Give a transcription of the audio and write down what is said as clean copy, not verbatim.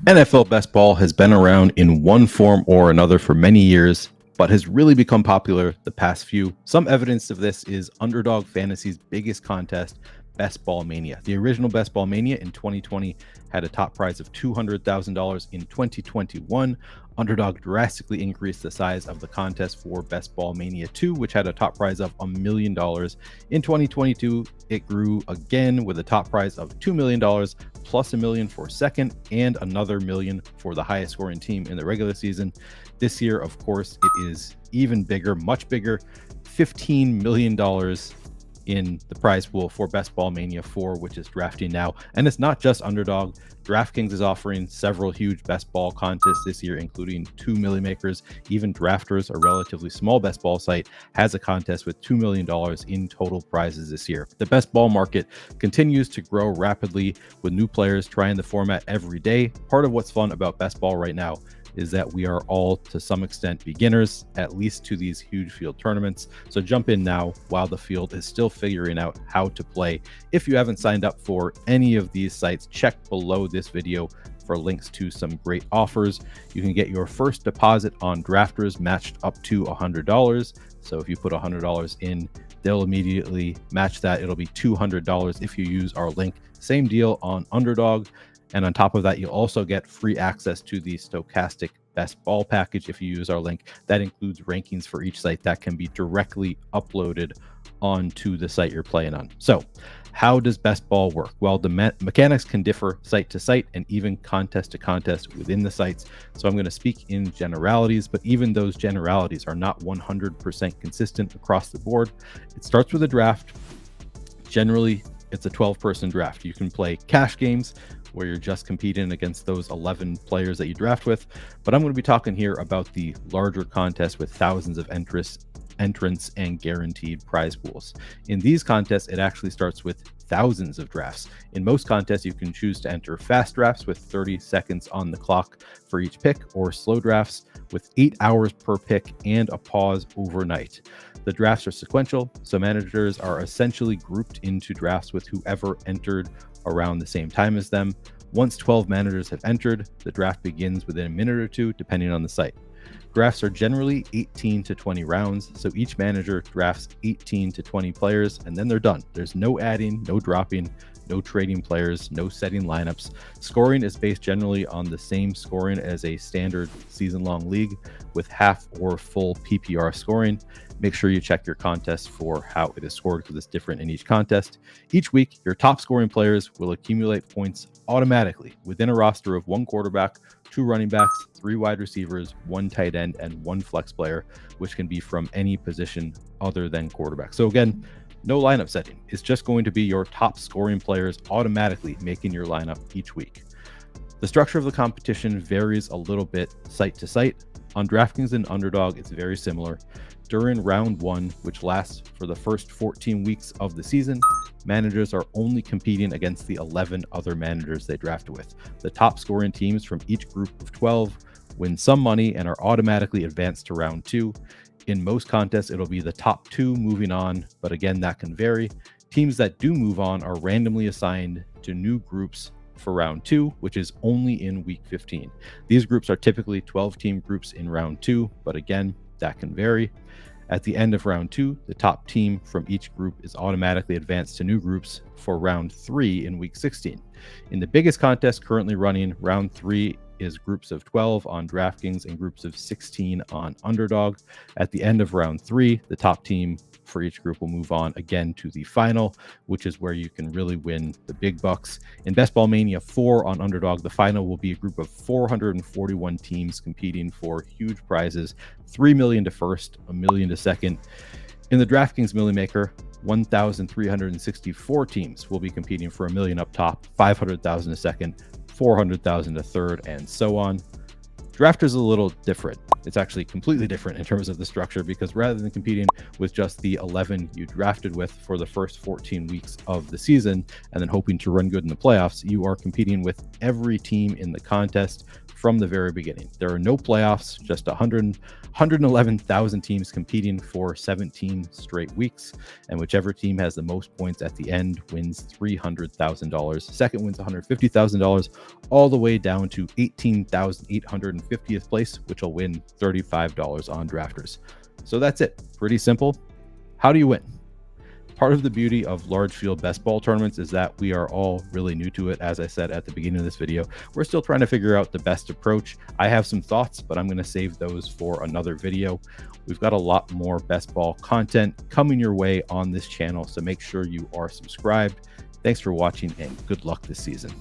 NFL best ball has been around in one form or another for many years, but has really become popular the past few. Some evidence of this is Underdog Fantasy's biggest contest, Best Ball Mania. The original Best Ball Mania in 2020 had a top prize of $200,000. In 2021, Underdog drastically increased the size of the contest for Best Ball Mania 2, which had a top prize of $1 million. In 2022, it grew again with a top prize of $2 million, plus $1 million for second and another $1 million for the highest scoring team in the regular season. This year, of course, it is even bigger, much bigger, $15 million in the prize pool for Best Ball Mania 4, which is drafting now. And it's not just Underdog. DraftKings is offering several huge best ball contests this year, including 2 Milli Makers. Even Drafters, a relatively small best ball site, has a contest with $2 million in total prizes this year. The best ball market continues to grow rapidly with new players trying the format every day. Part of what's fun about best ball right now is that we are all to some extent beginners, at least to these huge field tournaments. So jump in now while the field is still figuring out how to play. If you haven't signed up for any of these sites, check below this video for links to some great offers. You can get your first deposit on Drafters matched up to $100. So if you put $100 in, they'll immediately match that. It'll be $200 if you use our link. Same deal on Underdog. And on top of that, you'll also get free access to the Stokastic Best Ball package if you use our link. That includes rankings for each site that can be directly uploaded onto the site you're playing on. So how does best ball work? Well, the mechanics can differ site to site and even contest to contest within the sites. So I'm going to speak in generalities, but even those generalities are not 100% consistent across the board. It starts with a draft. Generally, it's a 12-person draft. You can play cash games where you're just competing against those 11 players that you draft with. But I'm going to be talking here about the larger contest with thousands of entrants and guaranteed prize pools. In these contests, it actually starts with thousands of drafts. In most contests, you can choose to enter fast drafts with 30 seconds on the clock for each pick, or slow drafts with 8 hours per pick and a pause overnight. The drafts are sequential, so managers are essentially grouped into drafts with whoever entered around the same time as them. Once 12 managers have entered, the draft begins within a minute or two, depending on the site. Drafts are generally 18 to 20 rounds, so each manager drafts 18 to 20 players, and then they're done. There's no adding, no dropping, no trading players, no setting lineups. Scoring is based generally on the same scoring as a standard season-long league, with half or full PPR scoring. Make sure you check your contest for how it is scored, because it's different in each contest. Each week, your top scoring players will accumulate points automatically within a roster of 1 quarterback, 2 running backs, 3 wide receivers, 1 tight end, and 1 flex player, which can be from any position other than quarterback. So again, no lineup setting. It's just going to be your top scoring players automatically making your lineup each week. The structure of the competition varies a little bit site to site. On DraftKings and Underdog, it's very similar. During round 1, which lasts for the first 14 weeks of the season, managers are only competing against the 11 other managers they draft with. The top scoring teams from each group of 12 win some money and are automatically advanced to round 2. In most contests, it'll be the top 2 moving on, but again, that can vary. Teams that do move on are randomly assigned to new groups for round 2, which is only in week 15. These groups are typically 12-team groups in round 2, but again, that can vary. At the end of round 2, the top team from each group is automatically advanced to new groups for round 3 in week 16. In the biggest contest currently running, round 3 is groups of 12 on DraftKings and groups of 16 on Underdog. At the end of round 3, the top team for each group will move on again to the final, which is where you can really win the big bucks. In Best Ball Mania 4 on Underdog, the final will be a group of 441 teams competing for huge prizes, $3 million to first, $1 million to second. In the DraftKings Milli Maker, 1,364 teams will be competing for $1 million up top, $500,000 a second, $400,000 a third, and so on. Drafters is a little different. It's actually completely different in terms of the structure, because rather than competing with just the 11 you drafted with for the first 14 weeks of the season and then hoping to run good in the playoffs, you are competing with every team in the contest from the very beginning. There are no playoffs, just 111,000 teams competing for 17 straight weeks, and whichever team has the most points at the end wins $300,000. Second wins $150,000, all the way down to 18,850th place, which will win $35 on Drafters. So that's it. Pretty simple. How do you win? Part of the beauty of large field best ball tournaments is that we are all really new to it. As I said at the beginning of this video, we're still trying to figure out the best approach. I have some thoughts, but I'm going to save those for another video. We've got a lot more best ball content coming your way on this channel, so make sure you are subscribed. Thanks for watching and good luck this season.